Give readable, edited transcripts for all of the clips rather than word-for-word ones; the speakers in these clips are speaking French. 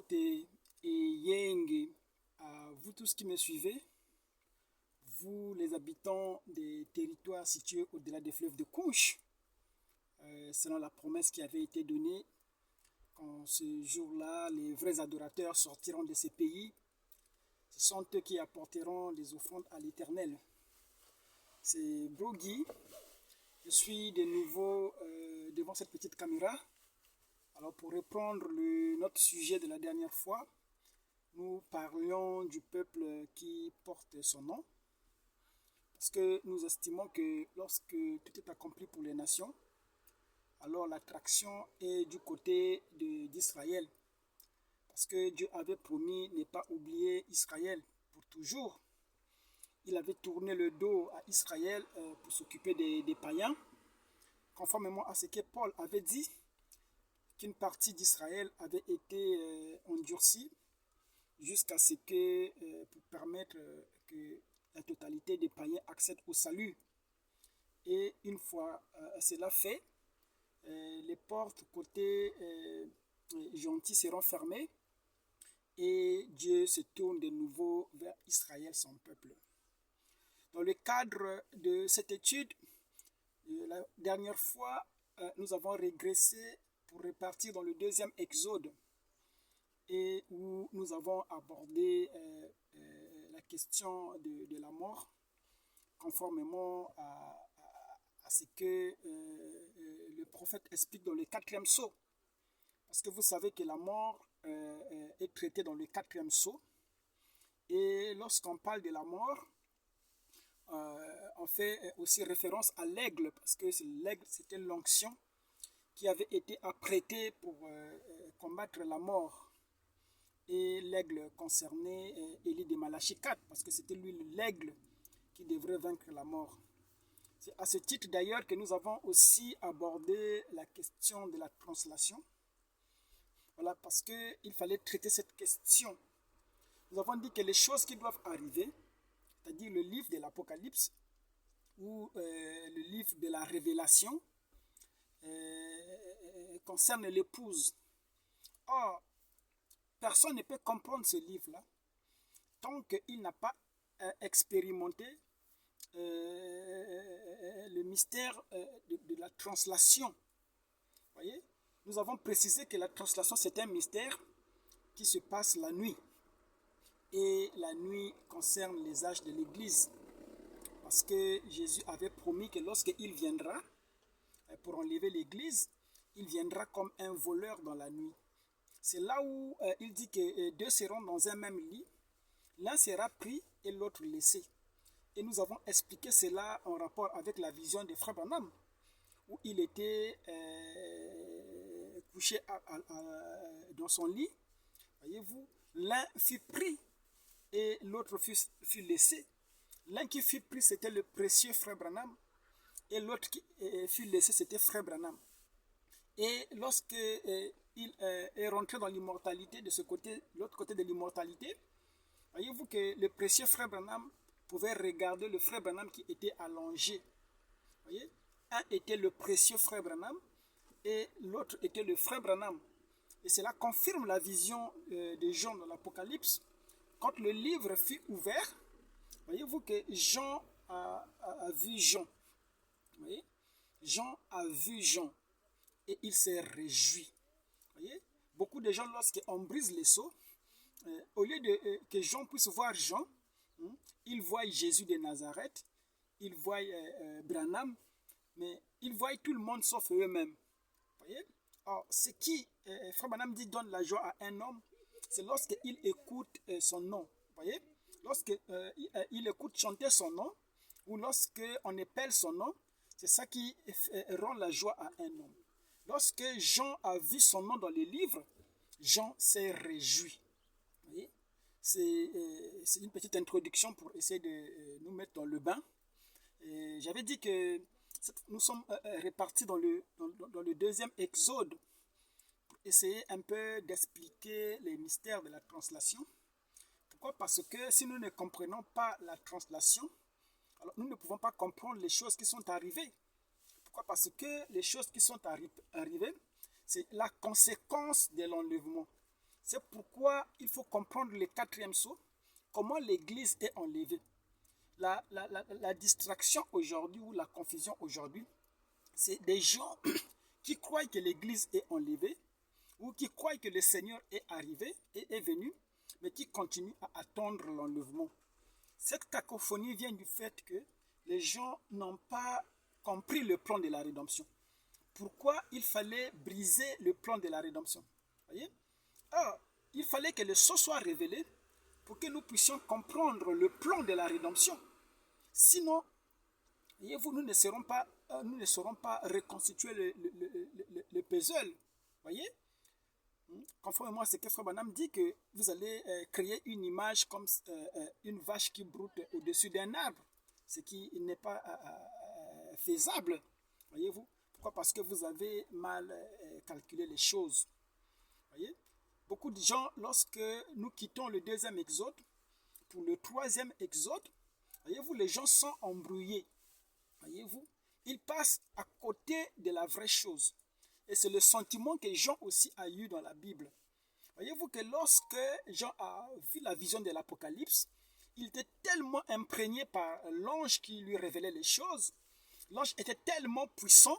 Mbote et Yenge, à vous tous qui me suivez, vous les habitants des territoires situés au-delà des fleuves de Kouch, selon la promesse qui avait été donnée, quand ce jour-là, les vrais adorateurs sortiront de ces pays, ce sont eux qui apporteront des offrandes à l'Éternel. C'est Brogy, je suis de nouveau devant cette petite caméra. Alors pour reprendre notre sujet de la dernière fois, nous parlions du peuple qui porte son nom, parce que nous estimons que lorsque tout est accompli pour les nations, alors l'attraction est du côté d'Israël, parce que Dieu avait promis ne pas oublier Israël pour toujours. Il avait tourné le dos à Israël pour s'occuper des païens, conformément à ce que Paul avait dit, qu'une partie d'Israël avait été endurcie jusqu'à ce que, pour permettre que la totalité des païens accèdent au salut. Et une fois cela fait, les portes côté gentil seront fermées et Dieu se tourne de nouveau vers Israël, son peuple. Dans le cadre de cette étude, la dernière fois, nous avons régressé pour repartir dans le deuxième Exode et où nous avons abordé la question de la mort conformément à ce que le prophète explique dans le 4e sceau. Parce que vous savez que la mort est traitée dans le 4e sceau. Et lorsqu'on parle de la mort, on fait aussi référence à l'aigle, parce que l'aigle, c'était l'onction qui avait été apprêtée pour combattre la mort. Et l'aigle concernait Élie de Malachie 4, parce que c'était lui l'aigle qui devrait vaincre la mort. C'est à ce titre d'ailleurs que nous avons aussi abordé la question de la translation. Voilà, parce qu'il fallait traiter cette question. Nous avons dit que les choses qui doivent arriver, c'est-à-dire le livre de l'Apocalypse ou le livre de la Révélation, concernent l'épouse. Or, personne ne peut comprendre ce livre-là tant qu'il n'a pas expérimenté le mystère de la translation. Voyez, nous avons précisé que la translation, c'est un mystère qui se passe la nuit. Et la nuit concerne les âges de l'Église. Parce que Jésus avait promis que lorsqu'il viendra pour enlever l'Église, il viendra comme un voleur dans la nuit. C'est là où il dit que deux seront dans un même lit. L'un sera pris et l'autre laissé. Et nous avons expliqué cela en rapport avec la vision de Frère Branham, où il était couché dans son lit. Voyez-vous, l'un fut pris et l'autre fut laissé. L'un qui fut pris, c'était le précieux Frère Branham, et l'autre qui fut laissé, c'était Frère Branham. Et lorsque il est rentré dans l'immortalité, de ce côté, l'autre côté de l'immortalité, voyez-vous que le précieux Frère Branham pouvait regarder le Frère Branham qui était allongé. Voyez, un était le précieux Frère Branham et l'autre était le Frère Branham. Et cela confirme la vision de Jean dans l'Apocalypse. Quand le livre fut ouvert, voyez-vous que Jean a vu Jean. Voyez, Jean a vu Jean et il s'est réjoui. Voyez, beaucoup de gens, lorsqu'on brise les seaux, au lieu que Jean puisse voir Jean, ils voient Jésus de Nazareth, ils voient Branham, mais ils voient tout le monde sauf eux-mêmes. Voyez? Alors, ce qui, Frère Branham dit, donne la joie à un homme, c'est lorsqu'il écoute son nom. Voyez? Lorsqu'il écoute chanter son nom, ou lorsqu'on appelle son nom, c'est ça qui rend la joie à un homme. Lorsque Jean a vu son nom dans les livres, Jean s'est réjoui. Voyez? C'est une petite introduction pour essayer de nous mettre dans le bain. J'avais dit que nous sommes répartis dans le deuxième Exode pour essayer un peu d'expliquer les mystères de la translation. Pourquoi? Parce que si nous ne comprenons pas la translation, alors nous ne pouvons pas comprendre les choses qui sont arrivées. Pourquoi? Parce que les choses qui sont arrivées, c'est la conséquence de l'enlèvement. C'est pourquoi il faut comprendre le quatrième sceau, comment l'Église est enlevée. La distraction aujourd'hui ou la confusion aujourd'hui, c'est des gens qui croient que l'Église est enlevée ou qui croient que le Seigneur est arrivé et est venu, mais qui continuent à attendre l'enlèvement. Cette cacophonie vient du fait que les gens n'ont pas compris le plan de la rédemption. Pourquoi il fallait briser le plan de la rédemption? Voyez? Alors, il fallait que le sceau soit révélé pour que nous puissions comprendre le plan de la rédemption. Sinon, voyez-vous, nous ne saurons pas reconstituer le puzzle. Voyez? Conformément à ce que Frère Branham dit, que vous allez créer une image comme une vache qui broute au-dessus d'un arbre, ce qui n'est pas faisable. Voyez-vous? Pourquoi? Parce que vous avez mal calculé les choses. Voyez? Beaucoup de gens, lorsque nous quittons le deuxième exode, pour le troisième exode, voyez-vous, les gens sont embrouillés. Voyez-vous? Ils passent à côté de la vraie chose. Et c'est le sentiment que Jean aussi a eu dans la Bible. Voyez-vous que lorsque Jean a vu la vision de l'Apocalypse, il était tellement imprégné par l'ange qui lui révélait les choses. L'ange était tellement puissant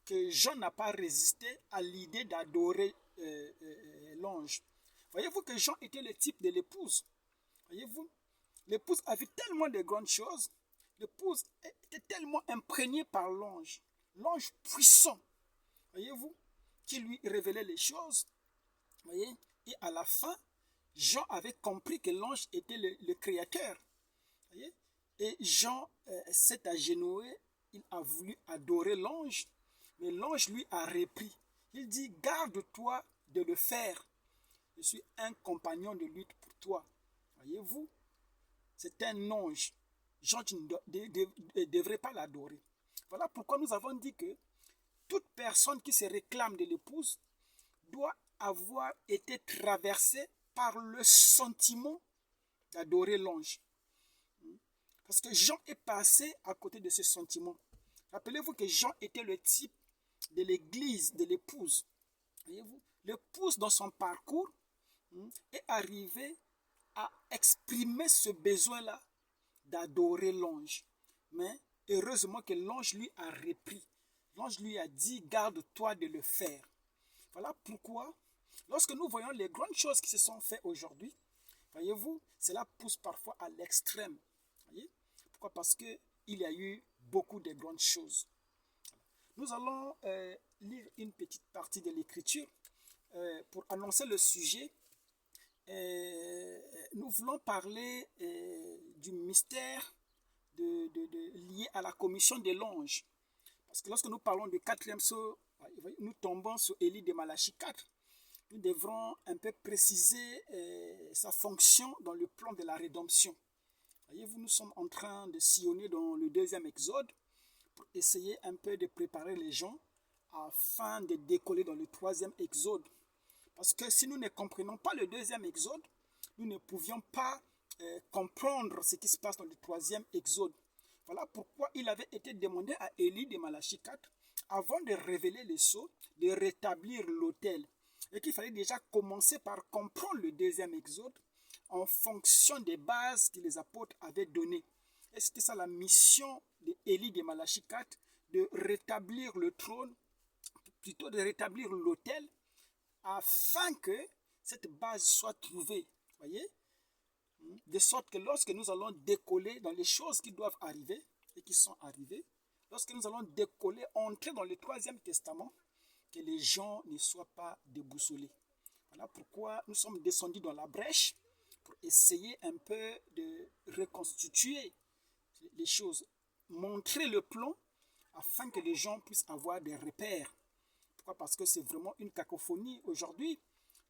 que Jean n'a pas résisté à l'idée d'adorer l'ange. Voyez-vous que Jean était le type de l'épouse. Voyez-vous, l'épouse a vu tellement de grandes choses. L'épouse était tellement imprégnée par l'ange. L'ange puissant. Voyez-vous, qui lui révélait les choses. Voyez, et à la fin, Jean avait compris que l'ange était le créateur. Voyez, et Jean s'est agenouillé, il a voulu adorer l'ange, mais l'ange lui a repris. Il dit, garde-toi de le faire. Je suis un compagnon de lutte pour toi. Voyez-vous, c'est un ange. Jean, tu ne devrais pas l'adorer. Voilà pourquoi nous avons dit que toute personne qui se réclame de l'épouse doit avoir été traversée par le sentiment d'adorer l'ange. Parce que Jean est passé à côté de ce sentiment. Rappelez-vous que Jean était le type de l'église, de l'épouse. Voyez-vous, l'épouse dans son parcours est arrivée à exprimer ce besoin-là d'adorer l'ange. Mais heureusement que l'ange lui a repris. L'ange lui a dit, garde-toi de le faire. Voilà pourquoi, lorsque nous voyons les grandes choses qui se sont faites aujourd'hui, voyez-vous, cela pousse parfois à l'extrême. Voyez? Pourquoi? Parce qu'il y a eu beaucoup de grandes choses. Nous allons lire une petite partie de l'Écriture pour annoncer le sujet. Nous voulons parler du mystère lié à la commission de l'ange. Parce que lorsque nous parlons du quatrième sceau, nous tombons sur Élie de Malachie 4. Nous devrons un peu préciser sa fonction dans le plan de la rédemption. Voyez-vous, nous sommes en train de sillonner dans le deuxième exode pour essayer un peu de préparer les gens afin de décoller dans le troisième exode. Parce que si nous ne comprenons pas le deuxième exode, nous ne pouvions pas comprendre ce qui se passe dans le troisième exode. Voilà pourquoi il avait été demandé à Élie de Malachie 4, avant de révéler les sceaux, de rétablir l'autel. Et qu'il fallait déjà commencer par comprendre le deuxième exode en fonction des bases que les apôtres avaient données. Et c'était ça la mission d'Élie de Malachie 4, de rétablir le trône, plutôt de rétablir l'autel, afin que cette base soit trouvée. Voyez? De sorte que lorsque nous allons décoller dans les choses qui doivent arriver et qui sont arrivées, lorsque nous allons décoller, entrer dans le troisième testament, que les gens ne soient pas déboussolés. Voilà pourquoi nous sommes descendus dans la brèche pour essayer un peu de reconstituer les choses, montrer le plan afin que les gens puissent avoir des repères. Pourquoi? Parce que c'est vraiment une cacophonie aujourd'hui.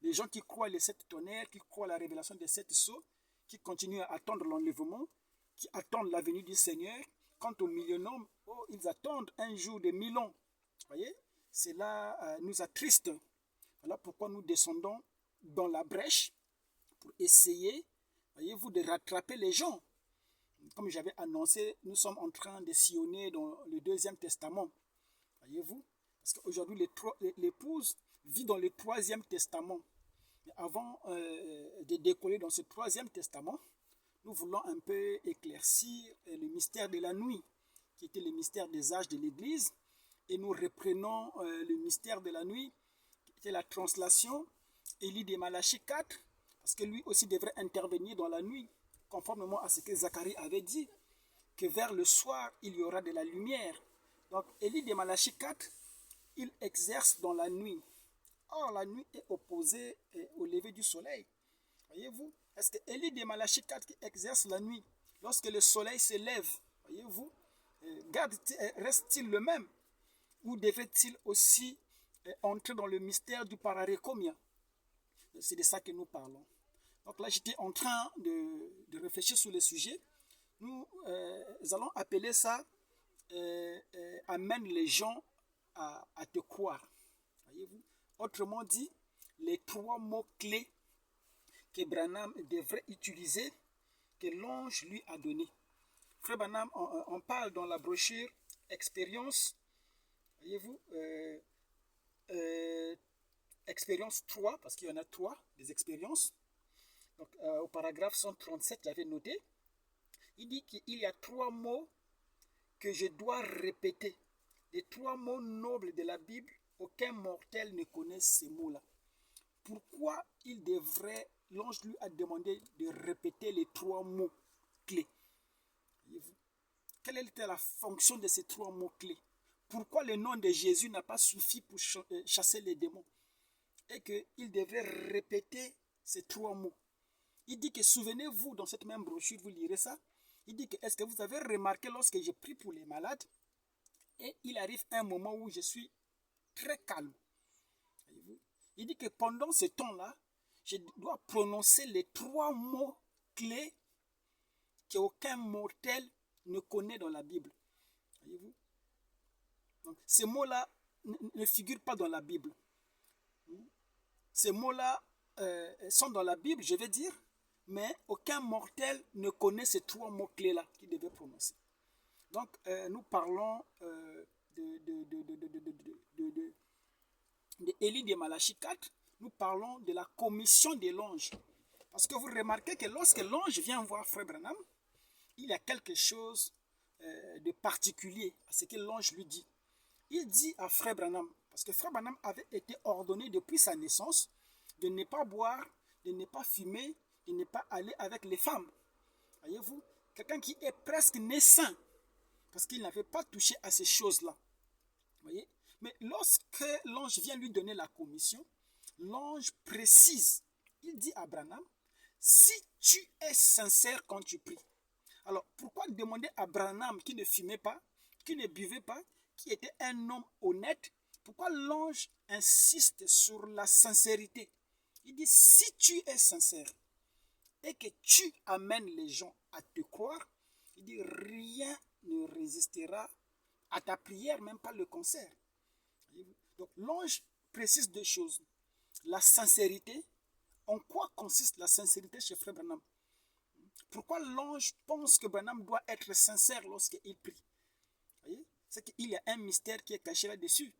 Les gens qui croient les 7 tonnerres, qui croient la révélation des 7 sceaux, qui continuent à attendre l'enlèvement, qui attendent la venue du Seigneur. Quant aux millionnaires, ils attendent un jour de 1000 ans. Voyez, cela nous attriste. Voilà pourquoi nous descendons dans la brèche pour essayer, voyez-vous, de rattraper les gens. Comme j'avais annoncé, nous sommes en train de sillonner dans le deuxième testament. Voyez-vous, parce qu'aujourd'hui, l'épouse vit dans le troisième testament. Avant de décoller dans ce troisième testament, nous voulons un peu éclaircir le mystère de la nuit, qui était le mystère des âges de l'Église. Et nous reprenons le mystère de la nuit, qui était la translation Élie de Malachie 4, parce que lui aussi devrait intervenir dans la nuit, conformément à ce que Zacharie avait dit, que vers le soir, il y aura de la lumière. Donc, Élie de Malachie 4, il exerce dans la nuit. Or, la nuit est opposée au lever du soleil. Voyez-vous? Est-ce que Élie de Malachie 4 qui exerce la nuit, lorsque le soleil se lève, voyez-vous, reste-t-il le même? Ou devait-il aussi entrer dans le mystère du pararécomia? C'est de ça que nous parlons. Donc là, j'étais en train de réfléchir sur le sujet. Nous allons appeler ça amène les gens à te croire. Voyez-vous? Autrement dit, les trois mots-clés que Branham devrait utiliser, que l'ange lui a donné. Frère Branham, on parle dans la brochure Expérience, voyez-vous, expérience 3, parce qu'il y en a 3, des expériences. Donc, au paragraphe 137, j'avais noté, il dit qu'il y a 3 mots que je dois répéter. Les 3 mots nobles de la Bible, aucun mortel ne connaît ces mots-là. Pourquoi l'ange lui a demandé de répéter les 3 mots clés? Quelle était la fonction de ces 3 mots clés? Pourquoi le nom de Jésus n'a pas suffi pour chasser les démons? Et qu'il devrait répéter ces 3 mots. Il dit que, souvenez-vous, dans cette même brochure, vous lirez ça, il dit que, est-ce que vous avez remarqué lorsque je prie pour les malades, et il arrive un moment où je suis très calme. Il dit que pendant ce temps-là, je dois prononcer les 3 mots clés qu'aucun mortel ne connaît dans la Bible. Voyez-vous? Donc, ces mots-là ne figurent pas dans la Bible. Ces mots-là sont dans la Bible, je vais dire, mais aucun mortel ne connaît ces 3 mots-clés-là qu'il devait prononcer. Donc, nous parlons de Élie de Malachie 4, nous parlons de la commission de l'ange. Parce que vous remarquez que lorsque l'ange vient voir Frère Branham, il y a quelque chose de particulier à ce que l'ange lui dit. Il dit à Frère Branham, parce que Frère Branham avait été ordonné depuis sa naissance de ne pas boire, de ne pas fumer, de ne pas aller avec les femmes. Voyez-vous, quelqu'un qui est presque né saint, parce qu'il n'avait pas touché à ces choses-là. Voyez? Mais lorsque l'ange vient lui donner la commission, l'ange précise, il dit à Branham, si tu es sincère quand tu pries. Alors, pourquoi demander à Branham qui ne fumait pas, qui ne buvait pas, qui était un homme honnête, pourquoi l'ange insiste sur la sincérité? Il dit, si tu es sincère et que tu amènes les gens à te croire, il dit, rien ne résistera à ta prière, même pas le concert. Donc l'ange précise 2 choses. La sincérité. En quoi consiste la sincérité chez Frère Branham? Pourquoi l'ange pense que Branham doit être sincère lorsqu'il prie? Voyez? C'est qu'il y a un mystère qui est caché là-dessus.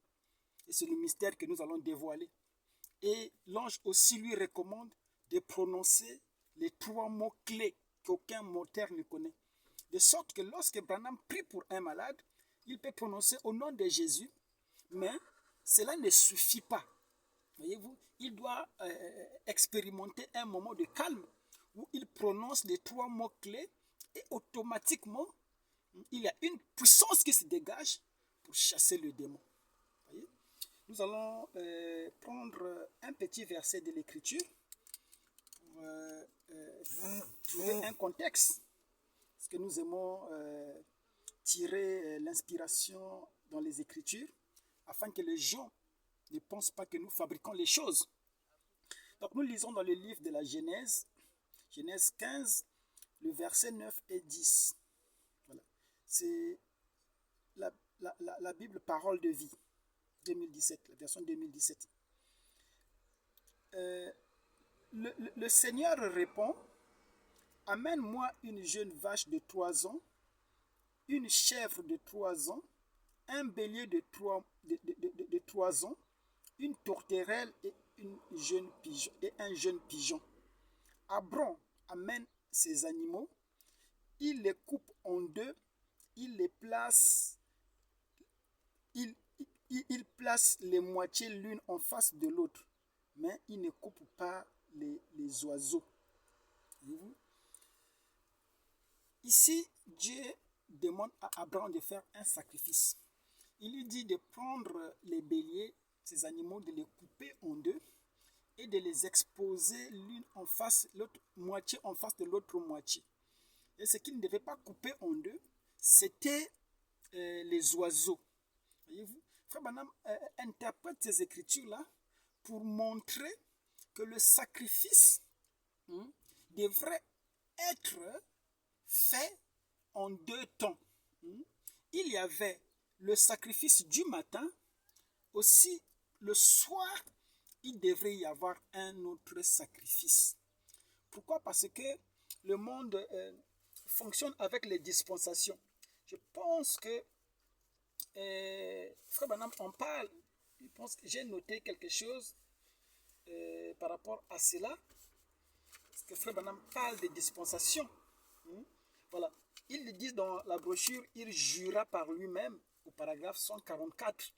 Et c'est le mystère que nous allons dévoiler. Et l'ange aussi lui recommande de prononcer les 3 mots clés qu'aucun mortel ne connaît. De sorte que lorsque Branham prie pour un malade, il peut prononcer au nom de Jésus, mais cela ne suffit pas. Voyez-vous, il doit expérimenter un moment de calme où il prononce les 3 mots clés et automatiquement, il y a une puissance qui se dégage pour chasser le démon. Voyez? Nous allons prendre un petit verset de l'Écriture pour trouver un contexte, parce que nous aimons tirer l'inspiration dans les Écritures, afin que les gens ne pensent pas que nous fabriquons les choses. Donc nous lisons dans le livre de la Genèse, Genèse 15, le verset 9 et 10. Voilà. C'est la Bible Parole de vie, 2017, la version 2017. Le Seigneur répond, amène-moi une jeune vache de 3 ans, une chèvre de 3 ans, un bélier de 3 ans, une tourterelle un jeune pigeon. Abram amène ces animaux, il les coupe en deux, il les place, il place les moitiés l'une en face de l'autre, mais il ne coupe pas les oiseaux. Voyez-vous? Ici, Dieu demande à Abraham de faire un sacrifice. Il lui dit de prendre les béliers, ces animaux, de les couper en deux et de les exposer l'une en face, l'autre moitié en face de l'autre moitié. Et ce qu'il ne devait pas couper en deux, c'était les oiseaux. Voyez-vous? Frère Branham interprète ces écritures-là pour montrer que le sacrifice devrait être fait en deux temps. Il y avait le sacrifice du matin, aussi le soir, il devrait y avoir un autre sacrifice. Pourquoi? Parce que le monde fonctionne avec les dispensations. Je pense que Frère Branham en parle. Je pense que j'ai noté quelque chose par rapport à cela. Parce que Frère Branham parle des dispensations. Voilà. Il le dit dans la brochure, il jura par lui-même au paragraphe 144.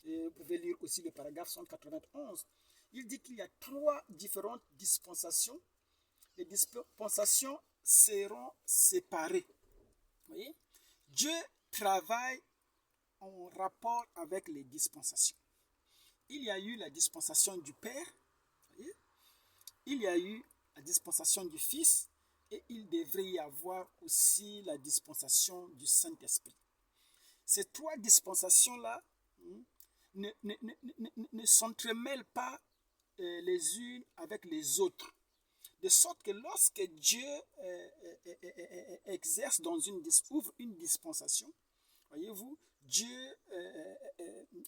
Et vous pouvez lire aussi le paragraphe 191. Il dit qu'il y a 3 différentes dispensations. Les dispensations seront séparées. Vous voyez? Dieu travaille en rapport avec les dispensations. Il y a eu la dispensation du Père, voyez? Il y a eu la dispensation du Fils, et il devrait y avoir aussi la dispensation du Saint-Esprit. Ces 3 dispensations-là ne s'entremêlent pas les unes avec les autres. De sorte que lorsque Dieu exerce ouvre une dispensation, voyez-vous, Dieu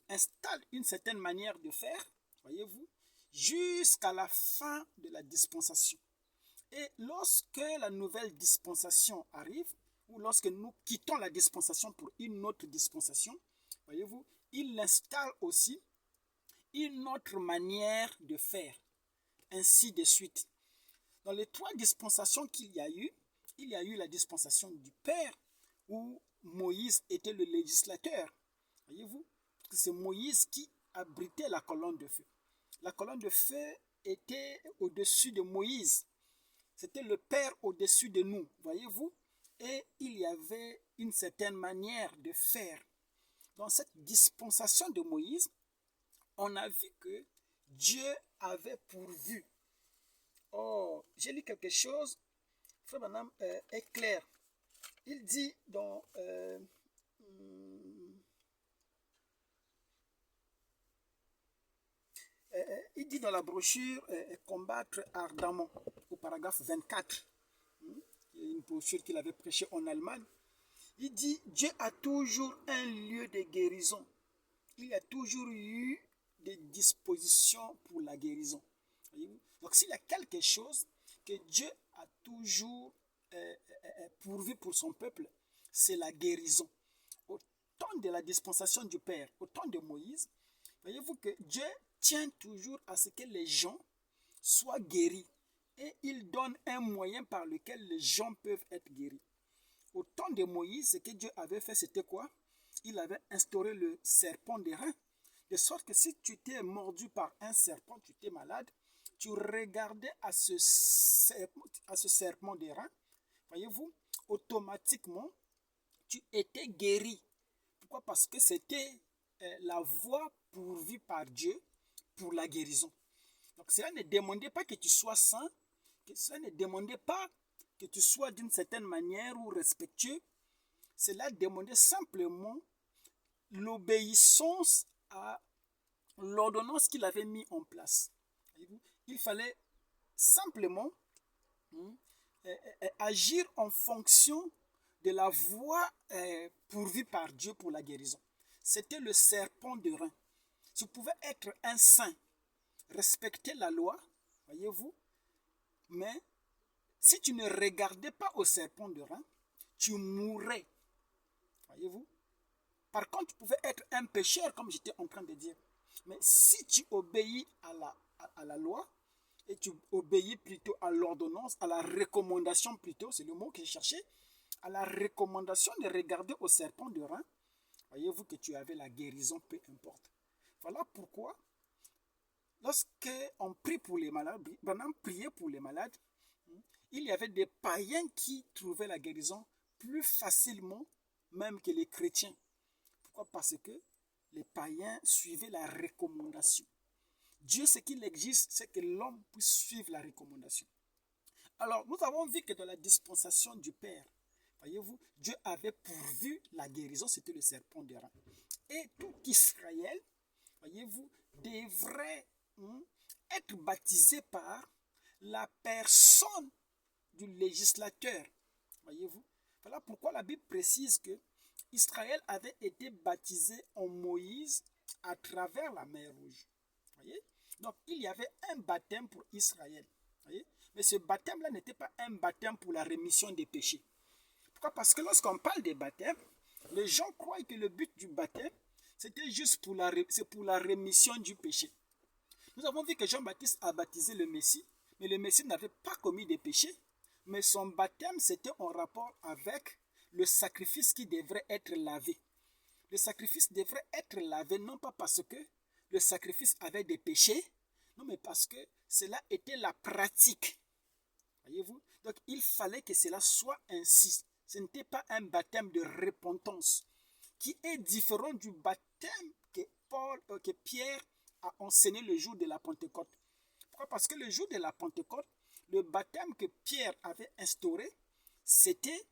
installe une certaine manière de faire, voyez-vous, jusqu'à la fin de la dispensation. Et lorsque la nouvelle dispensation arrive, ou lorsque nous quittons la dispensation pour une autre dispensation, voyez-vous, il installe aussi une autre manière de faire, ainsi de suite. Dans les 3 dispensations qu'il y a eu la dispensation du Père, où Moïse était le législateur. Voyez-vous, c'est Moïse qui abritait la colonne de feu. La colonne de feu était au-dessus de Moïse. C'était le Père au-dessus de nous, voyez-vous. Et il y avait une certaine manière de faire. Dans cette dispensation de Moïse, on a vu que Dieu avait pourvu. Oh, j'ai lu quelque chose, Frère Branham est clair. Il dit dans la brochure Combattre ardemment, au paragraphe 24, une brochure qu'il avait prêchée en Allemagne. Il dit Dieu a toujours un lieu de guérison. Il y a toujours eu des dispositions pour la guérison. Voyez-vous? Donc s'il y a quelque chose que Dieu a toujours pourvu pour son peuple, c'est la guérison. Au temps de la dispensation du Père, au temps de Moïse, voyez-vous que Dieu tient toujours à ce que les gens soient guéris. Et il donne un moyen par lequel les gens peuvent être guéris. Au temps de Moïse, ce que Dieu avait fait, c'était quoi? Il avait instauré le serpent des reins. De sorte que si tu t'es mordu par un serpent, tu étais malade, tu regardais à ce serpent des reins, voyez-vous, automatiquement, tu étais guéri. Pourquoi? Parce que c'était la voie pourvue par Dieu pour la guérison. Donc cela ne demandait pas que tu sois saint, cela ne demandait pas que tu sois d'une certaine manière ou respectueux. Cela demandait simplement l'obéissance à l'ordonnance qu'il avait mis en place. Il fallait simplement agir en fonction de la voie pourvue par Dieu pour la guérison. C'était le serpent de rein. Tu pouvais être un saint, respecter la loi, voyez-vous, mais si tu ne regardais pas au serpent de rein, tu mourrais, voyez-vous. Par contre, tu pouvais être un pécheur, comme j'étais en train de dire. Mais si tu obéis à la loi et tu obéis plutôt à l'ordonnance, à la recommandation plutôt, c'est le mot que j'ai cherché, à la recommandation de regarder au serpent de rein, voyez-vous que tu avais la guérison, peu importe. Voilà pourquoi, lorsqu'on prie pour les malades, Branham priait pour les malades, il y avait des païens qui trouvaient la guérison plus facilement même que les chrétiens. Pourquoi? Parce que les païens suivaient la recommandation. Dieu, ce qu'il exige, c'est que l'homme puisse suivre la recommandation. Alors, nous avons vu que dans la dispensation du Père, voyez-vous, Dieu avait pourvu la guérison, c'était le serpent de rein. Et tout Israël, voyez-vous, devrait être baptisé par la personne du législateur. Voyez-vous, voilà pourquoi la Bible précise que Israël avait été baptisé en Moïse à travers la mer Rouge. Voyez? Donc, il y avait un baptême pour Israël. Voyez? Mais ce baptême-là n'était pas un baptême pour la rémission des péchés. Pourquoi? Parce que lorsqu'on parle des baptêmes, les gens croient que le but du baptême, c'était juste pour la rémission du péché. Nous avons vu que Jean-Baptiste a baptisé le Messie, mais le Messie n'avait pas commis de péché, mais son baptême, c'était en rapport avec le sacrifice qui devrait être lavé. Le sacrifice devrait être lavé non pas parce que le sacrifice avait des péchés, non, mais parce que cela était la pratique. Voyez-vous? Donc, il fallait que cela soit ainsi. Ce n'était pas un baptême de repentance qui est différent du baptême que Pierre a enseigné le jour de la Pentecôte. Pourquoi? Parce que le jour de la Pentecôte, le baptême que Pierre avait instauré, c'était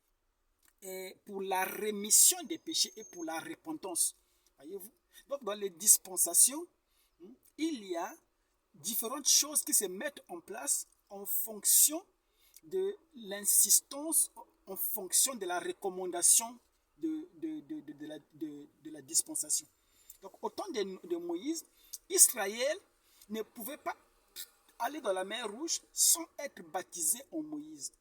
pour la rémission des péchés et pour la repentance. Voyez-vous? Donc, dans les dispensations, il y a différentes choses qui se mettent en place en fonction de l'insistance, en fonction de la recommandation de la dispensation. Donc, au temps de Moïse, Israël ne pouvait pas aller dans la mer Rouge sans être baptisé en Moïse.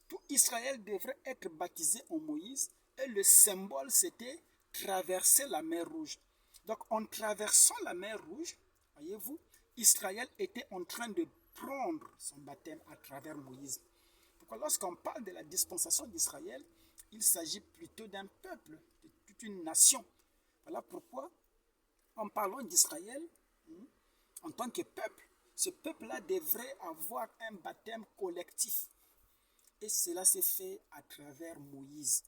Tout Israël devrait être baptisé en Moïse et le symbole c'était traverser la mer Rouge. Donc en traversant la mer Rouge, voyez-vous, Israël était en train de prendre son baptême à travers Moïse. Pourquoi lorsqu'on parle de la dispensation d'Israël, il s'agit plutôt d'un peuple, de toute une nation. Voilà pourquoi en parlant d'Israël, en tant que peuple, ce peuple-là devrait avoir un baptême collectif. Et cela s'est fait à travers Moïse.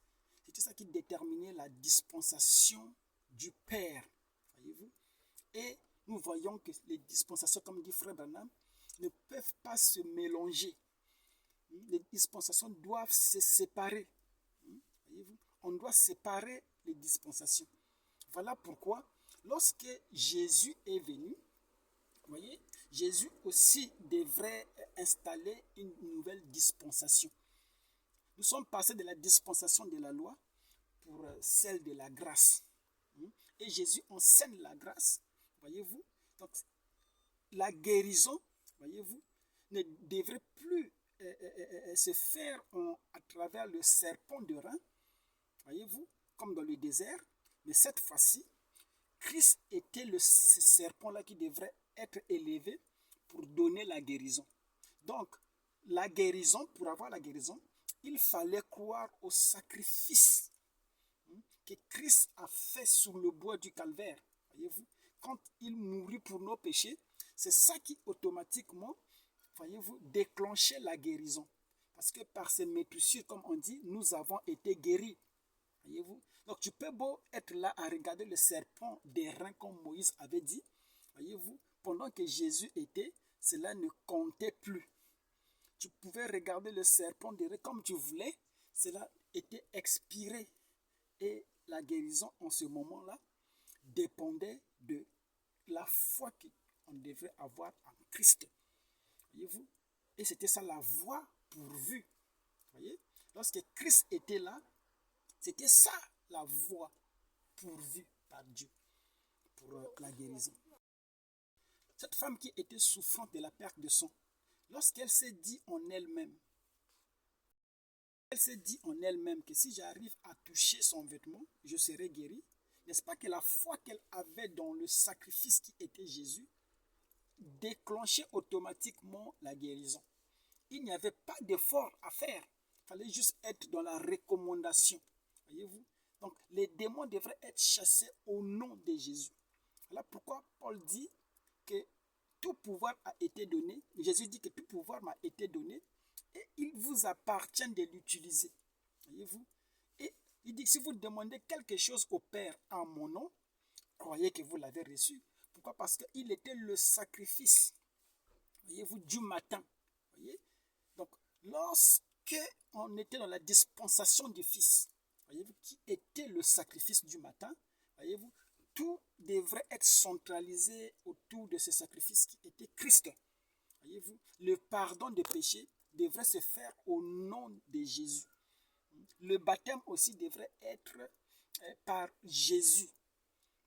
C'était ça qui déterminait la dispensation du Père. Voyez-vous? Et nous voyons que les dispensations, comme dit Frère Branham, ne peuvent pas se mélanger. Les dispensations doivent se séparer. Voyez-vous? On doit séparer les dispensations. Voilà pourquoi, lorsque Jésus est venu, voyez, Jésus aussi devrait installer une nouvelle dispensation. Nous sommes passés de la dispensation de la loi pour celle de la grâce. Et Jésus enseigne la grâce, voyez-vous. Donc, la guérison, voyez-vous, ne devrait plus se faire à travers le serpent de rein, voyez-vous, comme dans le désert. Mais cette fois-ci, Christ était ce serpent-là qui devrait être élevé pour donner la guérison. Donc, la guérison, pour avoir la guérison, il fallait croire au sacrifice que Christ a fait sur le bois du calvaire. Voyez-vous, quand il mourut pour nos péchés, c'est ça qui automatiquement, voyez-vous, déclenchait la guérison. Parce que par ces métoussures, comme on dit, nous avons été guéris. Voyez-vous? Donc tu peux beau être là à regarder le serpent des reins comme Moïse avait dit. Voyez-vous? Pendant que Jésus était, cela ne comptait plus. Tu pouvais regarder le serpent des reins comme tu voulais. Cela était expiré. Et la guérison en ce moment-là dépendait de la foi qu'on devait avoir en Christ. Voyez-vous? Et c'était ça la voie pourvue. Voyez? Lorsque Christ était là, c'était ça la voie pourvue par Dieu pour la guérison. Cette femme qui était souffrante de la perte de sang, lorsqu'elle s'est dit en elle-même, que si j'arrive à toucher son vêtement, je serai guérie. N'est-ce pas que la foi qu'elle avait dans le sacrifice qui était Jésus déclencher automatiquement la guérison. Il n'y avait pas d'effort à faire. Il fallait juste être dans la recommandation. Voyez-vous? Donc, les démons devraient être chassés au nom de Jésus. Voilà pourquoi Paul dit que tout pouvoir a été donné. Jésus dit que tout pouvoir m'a été donné et il vous appartient de l'utiliser. Voyez-vous? Et il dit que si vous demandez quelque chose au Père en mon nom, croyez que vous l'avez reçu. Pourquoi? Parce qu'il était le sacrifice, voyez-vous, du matin. Voyez? Donc, lorsque on était dans la dispensation du Fils, voyez-vous, qui était le sacrifice du matin, voyez-vous, tout devrait être centralisé autour de ce sacrifice qui était Christ. Voyez-vous, le pardon des péchés devrait se faire au nom de Jésus. Le baptême aussi devrait être par Jésus.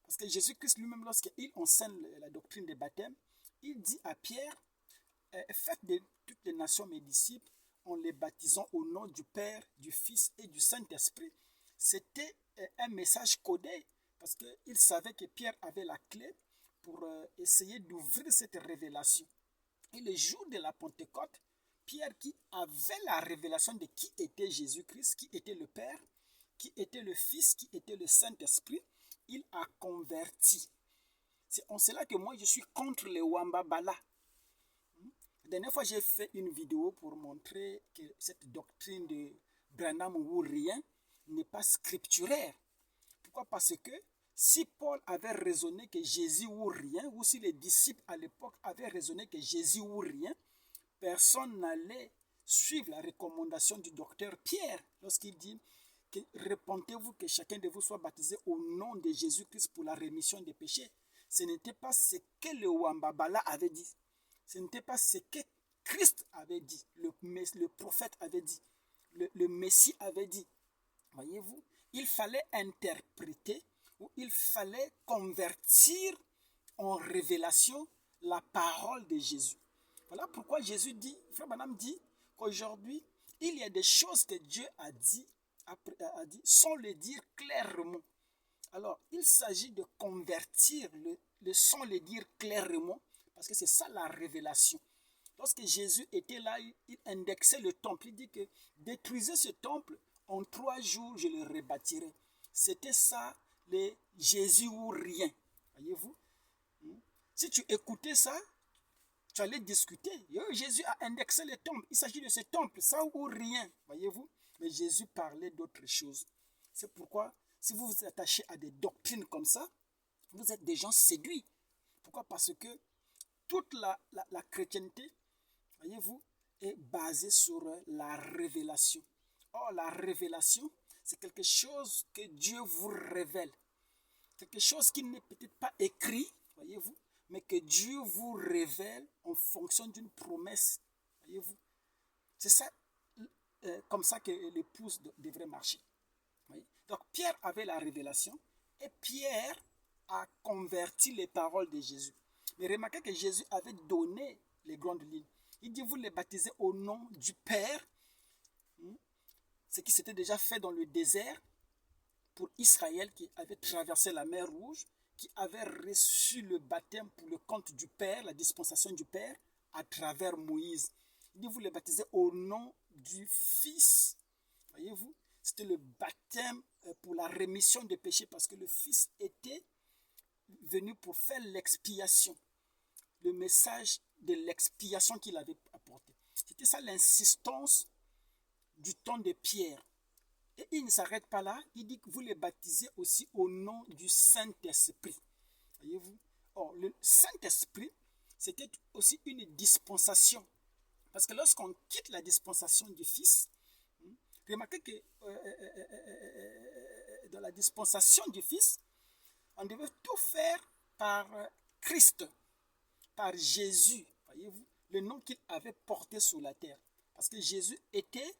Parce que Jésus-Christ lui-même, lorsqu'il enseigne la doctrine des baptêmes, il dit à Pierre, faites de toutes les nations mes disciples en les baptisant au nom du Père, du Fils et du Saint-Esprit. C'était un message codé parce qu'il savait que Pierre avait la clé pour essayer d'ouvrir cette révélation. Et le jour de la Pentecôte, Pierre qui avait la révélation de qui était Jésus-Christ, qui était le Père, qui était le Fils, qui était le Saint-Esprit, il a converti. C'est en cela que moi je suis contre les Wambabala. La dernière fois j'ai fait une vidéo pour montrer que cette doctrine de Branham ou rien n'est pas scripturaire. Pourquoi? Parce que si Paul avait raisonné que Jésus ou rien, ou si les disciples à l'époque avaient raisonné que Jésus ou rien, personne n'allait suivre la recommandation du docteur Pierre lorsqu'il dit que répentez-vous que chacun de vous soit baptisé au nom de Jésus-Christ pour la rémission des péchés. Ce n'était pas ce que le Wambabala avait dit. Ce n'était pas ce que Christ avait dit, le prophète avait dit, le Messie avait dit. Voyez-vous, il fallait interpréter ou il fallait convertir en révélation la parole de Jésus. Voilà pourquoi Jésus dit, Frère Branham dit qu'aujourd'hui, il y a des choses que Dieu a dit sans le dire clairement. Alors, il s'agit de convertir le sans le dire clairement, parce que c'est ça la révélation. Lorsque Jésus était là, il indexait le temple. Il dit que détruisez ce temple, en 3 jours, je le rebâtirai. C'était ça, le Jésus ou rien. Voyez-vous? Si tu écoutais ça, tu allais discuter. Jésus a indexé le temple. Il s'agit de ce temple, ça ou rien. Voyez-vous? Mais Jésus parlait d'autre chose. C'est pourquoi, si vous vous attachez à des doctrines comme ça, vous êtes des gens séduits. Pourquoi? Parce que toute la chrétienté, voyez-vous, est basée sur la révélation. Or, la révélation, c'est quelque chose que Dieu vous révèle. Quelque chose qui n'est peut-être pas écrit, voyez-vous, mais que Dieu vous révèle en fonction d'une promesse. Voyez-vous, c'est ça, comme ça que l'épouse devrait marcher. Voyez? Donc, Pierre avait la révélation et Pierre a converti les paroles de Jésus. Mais remarquez que Jésus avait donné les grandes lignes. Il dit, vous les baptisez au nom du Père, ce qui s'était déjà fait dans le désert pour Israël qui avait traversé la mer Rouge, qui avait reçu le baptême pour le compte du Père, la dispensation du Père, à travers Moïse. Il dit, vous les baptisez au nom du Fils. Voyez-vous, c'était le baptême pour la rémission des péchés, parce que le Fils était venu pour faire l'expiation. Le message de l'expiation qu'il avait apporté. C'était ça l'insistance du temps de Pierre. Et il ne s'arrête pas là, il dit que vous les baptisez aussi au nom du Saint-Esprit. Voyez-vous? Or, le Saint-Esprit, c'était aussi une dispensation. Parce que lorsqu'on quitte la dispensation du Fils, remarquez que dans la dispensation du Fils, on devait tout faire par Christ, par Jésus. Voyez-vous? Le nom qu'il avait porté sur la terre. Parce que Jésus était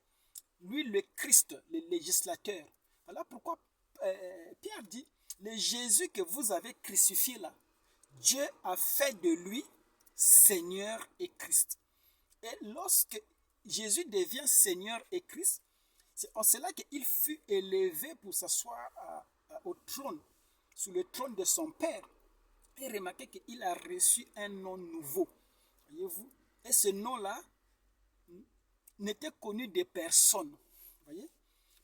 lui le Christ, le législateur. Voilà pourquoi Pierre dit, le Jésus que vous avez crucifié là, Dieu a fait de lui Seigneur et Christ. Et lorsque Jésus devient Seigneur et Christ, c'est en cela qu'il fut élevé pour s'asseoir au trône, sous le trône de son Père. Et remarquez qu'il a reçu un nom nouveau. Voyez-vous? Et ce nom-là n'était connu de personne. Voyez?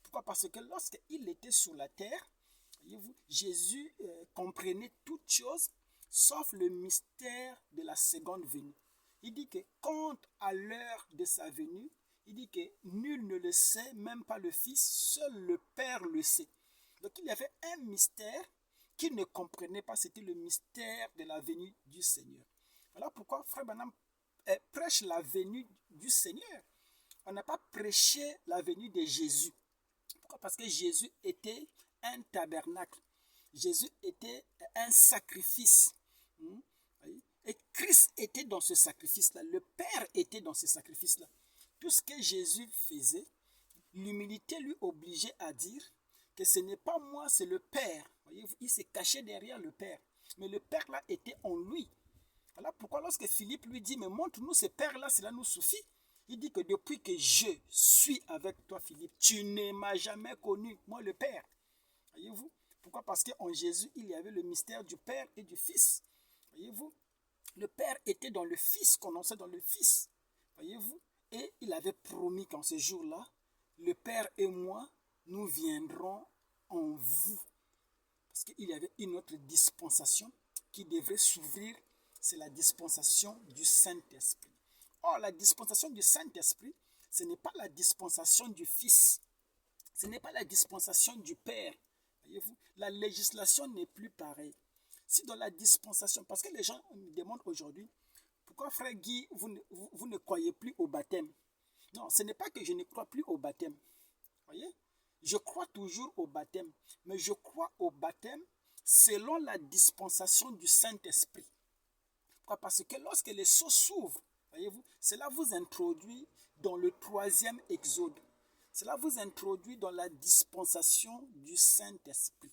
Pourquoi? Parce que lorsqu'il était sur la terre, voyez-vous, Jésus comprenait toutes choses sauf le mystère de la seconde venue. Il dit que quant à l'heure de sa venue, il dit que nul ne le sait, même pas le Fils, seul le Père le sait. Donc il y avait un mystère qu'il ne comprenait pas, c'était le mystère de la venue du Seigneur. Voilà pourquoi Frère Branham prêche la venue du Seigneur. On n'a pas prêché la venue de Jésus. Pourquoi? Parce que Jésus était un tabernacle. Jésus était un sacrifice. Et Christ était dans ce sacrifice-là. Le Père était dans ce sacrifice-là. Tout ce que Jésus faisait, l'humilité lui obligeait à dire que ce n'est pas moi, c'est le Père. Voyez, il s'est caché derrière le Père. Mais le Père là était en lui. Voilà pourquoi lorsque Philippe lui dit, mais montre-nous ce Père-là, cela nous suffit. Il dit que depuis que je suis avec toi, Philippe, tu ne m'as jamais connu, moi le Père. Voyez-vous? Pourquoi? Parce qu'en Jésus, il y avait le mystère du Père et du Fils. Voyez-vous? Le Père était dans le Fils, condensé dans le Fils. Voyez-vous? Et il avait promis qu'en ce jour-là, le Père et moi, nous viendrons en vous. Parce qu'il y avait une autre dispensation qui devrait s'ouvrir, c'est la dispensation du Saint-Esprit. Or, la dispensation du Saint-Esprit, ce n'est pas la dispensation du Fils. Ce n'est pas la dispensation du Père. Voyez-vous, la législation n'est plus pareille. Si dans la dispensation, parce que les gens me demandent aujourd'hui, pourquoi Frère Guy, vous ne croyez plus au baptême? Non, ce n'est pas que je ne crois plus au baptême. Voyez? Je crois toujours au baptême, mais je crois au baptême selon la dispensation du Saint-Esprit. Pourquoi? Parce que lorsque les seaux s'ouvrent, voyez-vous, cela vous introduit dans le 3e exode. Cela vous introduit dans la dispensation du Saint-Esprit.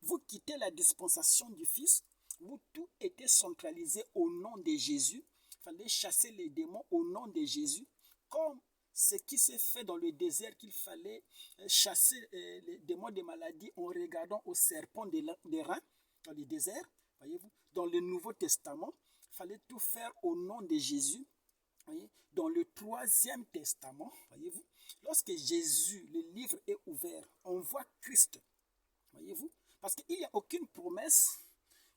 Vous quittez la dispensation du Fils, où tout était centralisé au nom de Jésus. Il fallait chasser les démons au nom de Jésus, comme ce qui s'est fait dans le désert, qu'il fallait chasser les démons des maladies en regardant au serpent des reins dans le désert. Voyez-vous, dans le Nouveau Testament, il fallait tout faire au nom de Jésus. Voyez, dans le 3e testament, voyez-vous, lorsque Jésus, le livre est ouvert, on voit Christ. Voyez-vous, parce qu'il n'y a aucune promesse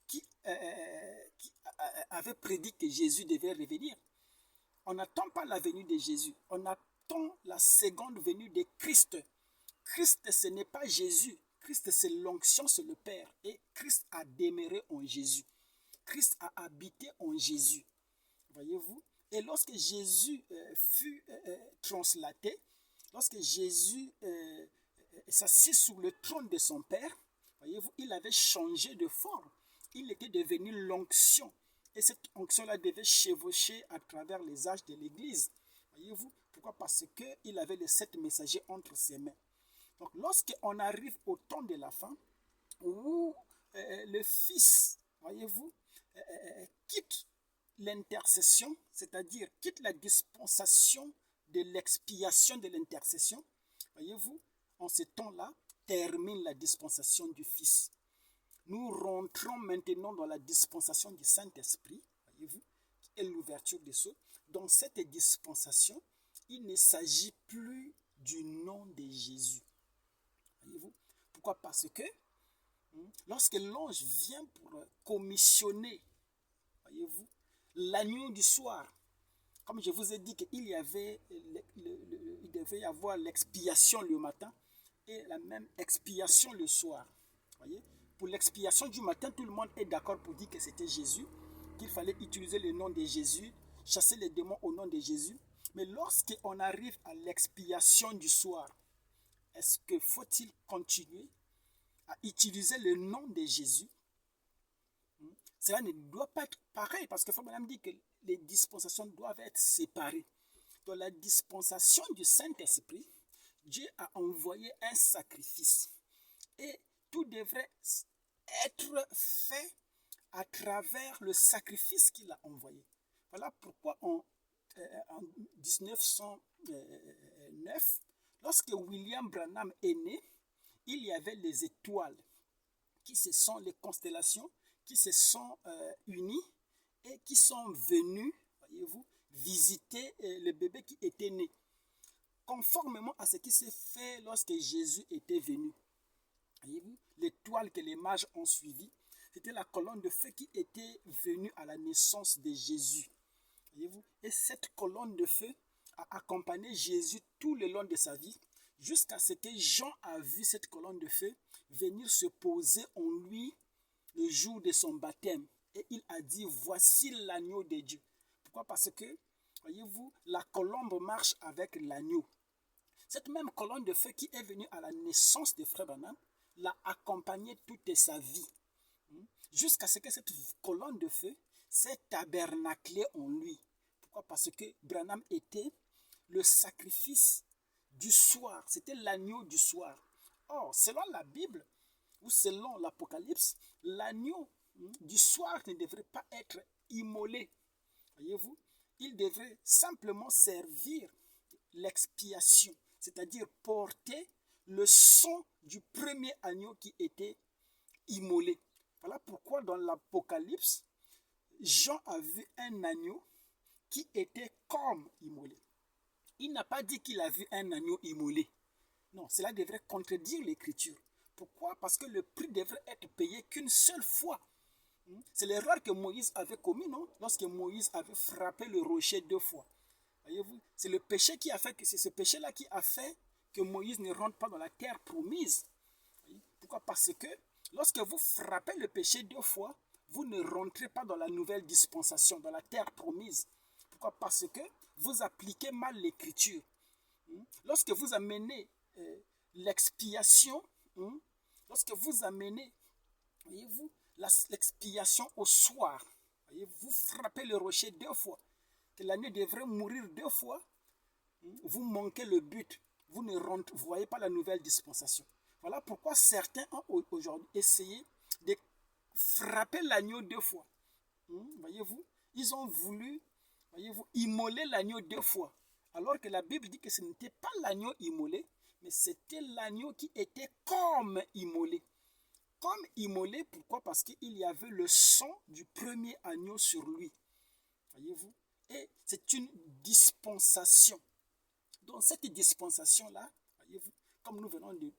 qui avait prédit que Jésus devait revenir. On n'attend pas la venue de Jésus, on attend la seconde venue de Christ. Christ, ce n'est pas Jésus. Christ, c'est l'onction, c'est le Père. Et Christ a demeuré en Jésus. Christ a habité en Jésus. Voyez-vous? Et lorsque Jésus fut translaté, lorsque Jésus s'assit sur le trône de son Père, voyez-vous, il avait changé de forme. Il était devenu l'onction. Et cette onction-là devait chevaucher à travers les âges de l'Église. Voyez-vous? Pourquoi? Parce qu'il avait les 7 messagers entre ses mains. Donc, lorsqu'on arrive au temps de la fin, où le Fils, voyez-vous, quitte l'intercession, c'est-à-dire quitte la dispensation de l'expiation de l'intercession, voyez-vous, en ce temps-là, termine la dispensation du Fils. Nous rentrons maintenant dans la dispensation du Saint-Esprit, voyez-vous, qui est l'ouverture des sceaux. Dans cette dispensation, il ne s'agit plus du nom de Jésus. Voyez-vous? Pourquoi? Parce que lorsque l'ange vient pour commissionner, voyez-vous, l'agneau du soir, comme je vous ai dit qu'il y avait, il devait y avoir l'expiation le matin et la même expiation le soir. Voyez? Pour l'expiation du matin, tout le monde est d'accord pour dire que c'était Jésus, qu'il fallait utiliser le nom de Jésus, chasser les démons au nom de Jésus. Mais lorsqu'on arrive à l'expiation du soir, est-ce que faut-il continuer à utiliser le nom de Jésus? Cela ne doit pas être pareil, parce que Frère Branham dit que les dispensations doivent être séparées. Dans la dispensation du Saint-Esprit, Dieu a envoyé un sacrifice. Et tout devrait être fait à travers le sacrifice qu'il a envoyé. Voilà pourquoi en 1909, lorsque William Branham est né, il y avait les étoiles, qui ce sont les constellations qui se sont unis et qui sont venus, voyez-vous, visiter le bébé qui était né, conformément à ce qui s'est fait lorsque Jésus était venu. Voyez-vous, l'étoile que les mages ont suivie, c'était la colonne de feu qui était venue à la naissance de Jésus. Voyez-vous, et cette colonne de feu a accompagné Jésus tout le long de sa vie, jusqu'à ce que Jean a vu cette colonne de feu venir se poser en lui le jour de son baptême. Et il a dit, voici l'agneau de Dieu. Pourquoi? Parce que, voyez-vous, la colombe marche avec l'agneau. Cette même colonne de feu qui est venue à la naissance de Frère Branham l'a accompagné toute sa vie. Jusqu'à ce que cette colonne de feu s'est tabernaclée en lui. Pourquoi? Parce que Branham était le sacrifice du soir. C'était l'agneau du soir. Or, selon la Bible, ou selon l'Apocalypse, l'agneau du soir ne devrait pas être immolé. Voyez-vous, il devrait simplement servir l'expiation, c'est-à-dire porter le sang du premier agneau qui était immolé. Voilà pourquoi dans l'Apocalypse, Jean a vu un agneau qui était comme immolé. Il n'a pas dit qu'il a vu un agneau immolé. Non, cela devrait contredire l'Écriture. Pourquoi? Parce que le prix devrait être payé qu'une seule fois. C'est l'erreur que Moïse avait commis, non? Lorsque Moïse avait frappé le rocher 2 fois. Voyez-vous, c'est le péché qui a fait que c'est ce péché-là qui a fait que Moïse ne rentre pas dans la terre promise. Pourquoi? Parce que lorsque vous frappez le péché 2 fois, vous ne rentrez pas dans la nouvelle dispensation, dans la terre promise. Pourquoi? Parce que vous appliquez mal l'Écriture. Lorsque vous amenez l'expiation, lorsque vous amenez, voyez-vous, l'expiation au soir, vous frappez le rocher 2 fois, que l'agneau devrait mourir 2 fois, vous manquez le but, vous ne voyez pas la nouvelle dispensation. Voilà pourquoi certains ont aujourd'hui essayé de frapper l'agneau 2 fois. Voyez-vous, ils ont voulu, voyez-vous, immoler l'agneau 2 fois, alors que la Bible dit que ce n'était pas l'agneau immolé, mais c'était l'agneau qui était comme immolé. Comme immolé, pourquoi? Parce qu'il y avait le sang du premier agneau sur lui. Voyez-vous? Et c'est une dispensation. Dans cette dispensation-là, voyez-vous, comme nous venons de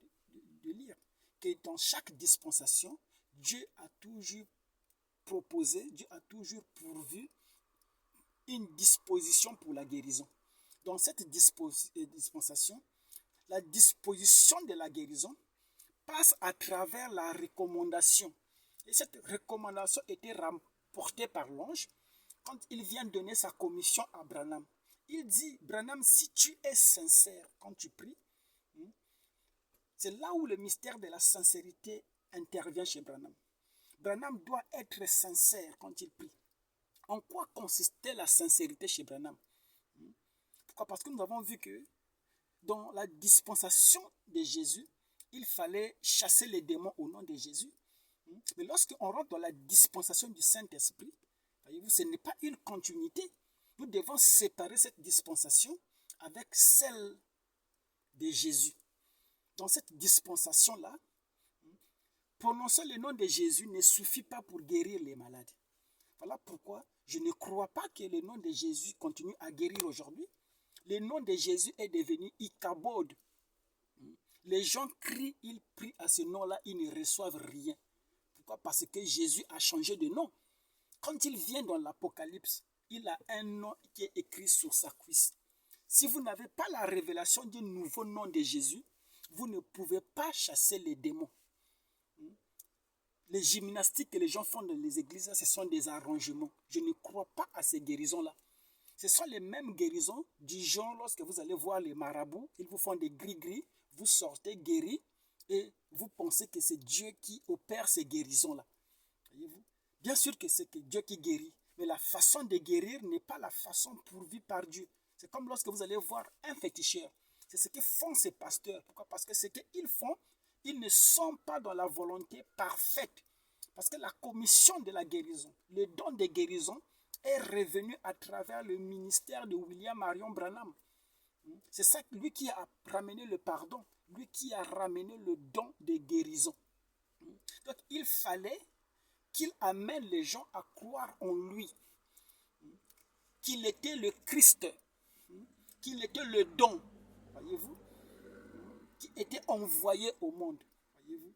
lire, que dans chaque dispensation, Dieu a toujours proposé, Dieu a toujours pourvu une disposition pour la guérison. Dans cette dispensation, la disposition de la guérison passe à travers la recommandation. Et cette recommandation était rapportée par l'ange quand il vient donner sa commission à Branham. Il dit, Branham, si tu es sincère quand tu pries, c'est là où le mystère de la sincérité intervient chez Branham. Branham doit être sincère quand il prie. En quoi consistait la sincérité chez Branham? Pourquoi? Parce que nous avons vu que dans la dispensation de Jésus, il fallait chasser les démons au nom de Jésus. Mais lorsqu'on rentre dans la dispensation du Saint-Esprit, voyez-vous, ce n'est pas une continuité. Nous devons séparer cette dispensation avec celle de Jésus. Dans cette dispensation-là, prononcer le nom de Jésus ne suffit pas pour guérir les malades. Voilà pourquoi je ne crois pas que le nom de Jésus continue à guérir aujourd'hui. Le nom de Jésus est devenu Ichabod. Les gens crient, ils prient à ce nom-là, ils ne reçoivent rien. Pourquoi? Parce que Jésus a changé de nom. Quand il vient dans l'Apocalypse, il a un nom qui est écrit sur sa cuisse. Si vous n'avez pas la révélation du nouveau nom de Jésus, vous ne pouvez pas chasser les démons. Les gymnastiques que les gens font dans les églises, ce sont des arrangements. Je ne crois pas à ces guérisons-là. Ce sont les mêmes guérisons du genre lorsque vous allez voir les marabouts, ils vous font des gris-gris, vous sortez guéri et vous pensez que c'est Dieu qui opère ces guérisons-là. Voyez-vous? Bien sûr que c'est Dieu qui guérit, mais la façon de guérir n'est pas la façon pourvue par Dieu. C'est comme lorsque vous allez voir un féticheur. C'est ce que font ces pasteurs. Pourquoi? Parce que ce qu'ils font, ils ne sont pas dans la volonté parfaite. Parce que la commission de la guérison, le don de guérison, est revenu à travers le ministère de William Marion Branham. C'est ça, lui qui a ramené le pardon, lui qui a ramené le don de guérison. Donc il fallait qu'il amène les gens à croire en lui, qu'il était le Christ, qu'il était le don, voyez-vous, qui était envoyé au monde, voyez-vous,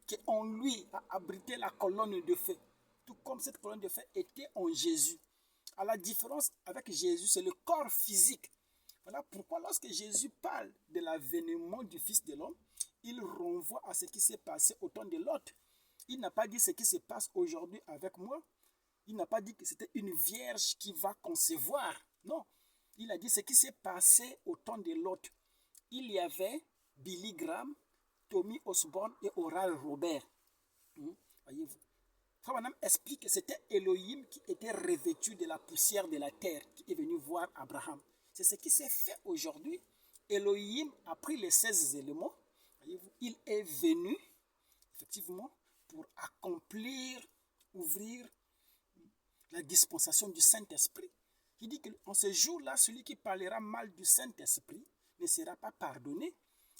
qu'en lui a abrité la colonne de feu, tout comme cette colonne de feu était en Jésus. À la différence avec Jésus, c'est le corps physique. Voilà pourquoi lorsque Jésus parle de l'avènement du Fils de l'homme, il renvoie à ce qui s'est passé au temps de Lot. Il n'a pas dit ce qui se passe aujourd'hui avec moi. Il n'a pas dit que c'était une vierge qui va concevoir. Non, il a dit ce qui s'est passé au temps de Lot. Il y avait Billy Graham, Tommy Osborne et Oral Robert. Voyez-vous. Frère Branham explique que c'était Elohim qui était revêtu de la poussière de la terre, qui est venu voir Abraham. C'est ce qui s'est fait aujourd'hui. Elohim a pris les 16 éléments. Voyez-vous, il est venu, effectivement, pour accomplir, ouvrir la dispensation du Saint-Esprit. Il dit qu'en ce jour-là, celui qui parlera mal du Saint-Esprit ne sera pas pardonné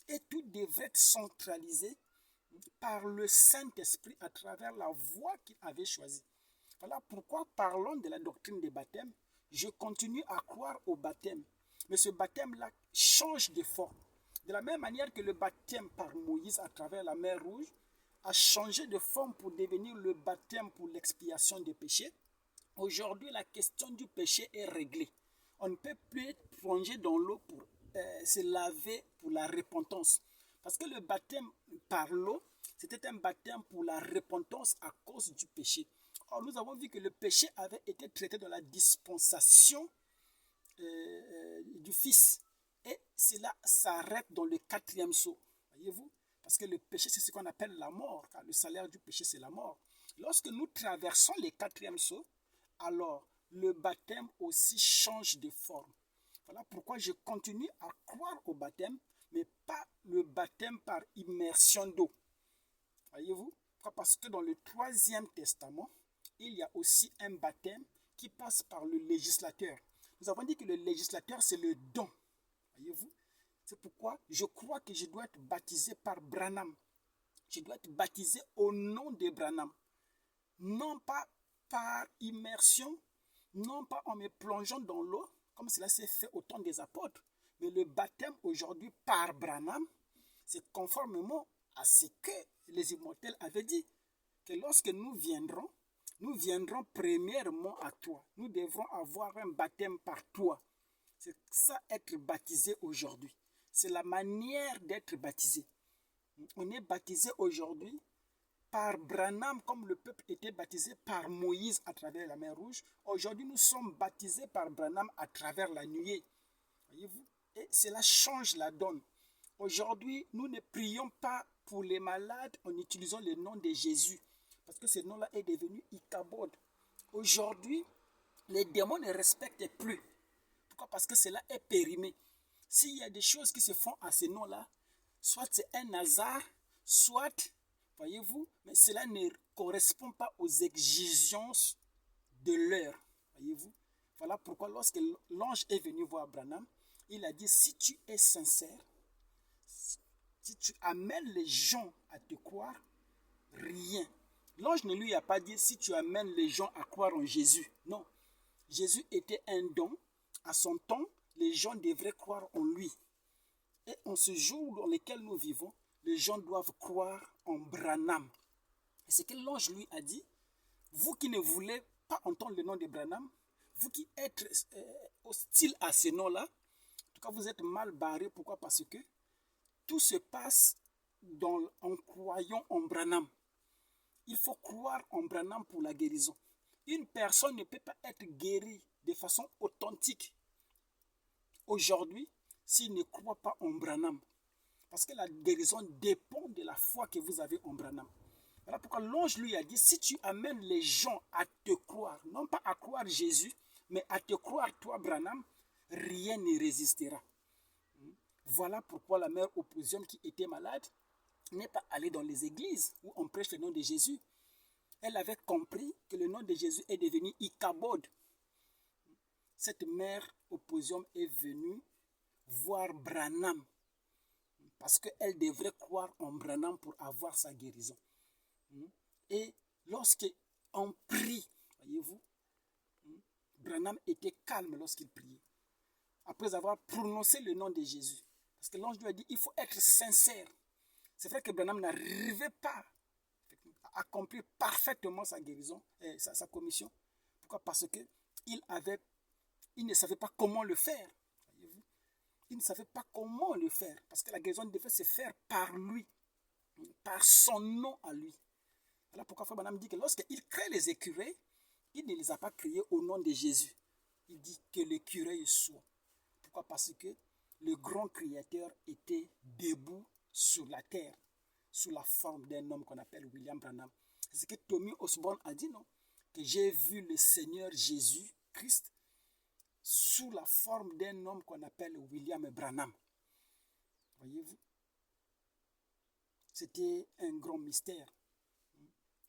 et tout devrait être centralisé par le Saint-Esprit à travers la voie qu'il avait choisie. Voilà pourquoi, parlons de la doctrine des baptêmes, je continue à croire au baptême. Mais ce baptême-là change de forme. De la même manière que le baptême par Moïse à travers la mer Rouge a changé de forme pour devenir le baptême pour l'expiation des péchés, aujourd'hui la question du péché est réglée. On ne peut plus être plongé dans l'eau pour se laver pour la repentance. Parce que le baptême par l'eau, c'était un baptême pour la repentance à cause du péché. Or, nous avons vu que le péché avait été traité dans la dispensation du Fils. Et cela s'arrête dans le 4e sceau. Voyez-vous? Parce que le péché, c'est ce qu'on appelle la mort. Car le salaire du péché, c'est la mort. Lorsque nous traversons le 4e sceau, alors le baptême aussi change de forme. Voilà pourquoi je continue à croire au baptême, mais pas le baptême par immersion d'eau. Voyez-vous? Parce que dans le 3e testament, il y a aussi un baptême qui passe par le législateur. Nous avons dit que le législateur, c'est le don. Voyez-vous? C'est pourquoi je crois que je dois être baptisé par Branham. Je dois être baptisé au nom de Branham. Non pas par immersion, non pas en me plongeant dans l'eau, comme cela s'est fait au temps des apôtres, mais le baptême aujourd'hui par Branham, c'est conformément à ce que les immortels avaient dit, que lorsque nous viendrons premièrement à toi. Nous devrons avoir un baptême par toi. C'est ça être baptisé aujourd'hui. C'est la manière d'être baptisé. On est baptisé aujourd'hui par Branham, comme le peuple était baptisé par Moïse à travers la mer Rouge. Aujourd'hui, nous sommes baptisés par Branham à travers la nuée. Voyez-vous? Et cela change la donne. Aujourd'hui, nous ne prions pas pour les malades en utilisant le nom de Jésus. Parce que ce nom-là est devenu Ichabod. Aujourd'hui, les démons ne respectent plus. Pourquoi? Parce que cela est périmé. S'il y a des choses qui se font à ce nom-là, soit c'est un hasard, soit, voyez-vous, mais cela ne correspond pas aux exigences de l'heure. Voyez-vous? Voilà pourquoi lorsque l'ange est venu voir Branham, il a dit, si tu es sincère, si tu amènes les gens à te croire, rien. L'ange ne lui a pas dit, si tu amènes les gens à croire en Jésus. Non. Jésus était un don. À son temps, les gens devraient croire en lui. Et en ce jour dans lequel nous vivons, les gens doivent croire en Branham. Et ce que l'ange lui a dit, vous qui ne voulez pas entendre le nom de Branham, vous qui êtes hostile à ce nom-là, en tout cas vous êtes mal barré. Pourquoi? Parce que tout se passe en croyant en Branham. Il faut croire en Branham pour la guérison. Une personne ne peut pas être guérie de façon authentique aujourd'hui s'il ne croit pas en Branham. Parce que la guérison dépend de la foi que vous avez en Branham. Voilà pourquoi l'ange lui a dit, si tu amènes les gens à te croire, non pas à croire Jésus, mais à te croire toi Branham, rien ne résistera. Voilà pourquoi la mère Opposium qui était malade n'est pas allée dans les églises où on prêche le nom de Jésus. Elle avait compris que le nom de Jésus est devenu Ichabod. Cette mère Opposium est venue voir Branham parce qu'elle devrait croire en Branham pour avoir sa guérison. Et lorsque on prie. Voyez-vous, Branham était calme lorsqu'il priait. Après avoir prononcé le nom de Jésus. Parce que l'ange lui a dit, il faut être sincère. C'est vrai que Branham n'arrivait pas à accomplir parfaitement sa guérison, sa commission. Pourquoi? Parce que il ne savait pas comment le faire. Voyez-vous? Il ne savait pas comment le faire. Parce que la guérison devait se faire par lui. Par son nom à lui. Voilà pourquoi Frère Branham dit que lorsqu'il crée les écureuils, il ne les a pas créés au nom de Jésus. Il dit que l'écureuil soit. Pourquoi? Parce que le grand créateur était debout sur la terre, sous la forme d'un homme qu'on appelle William Branham. C'est ce que Tommy Osborne a dit, non? Que j'ai vu le Seigneur Jésus-Christ sous la forme d'un homme qu'on appelle William Branham. Voyez-vous? C'était un grand mystère.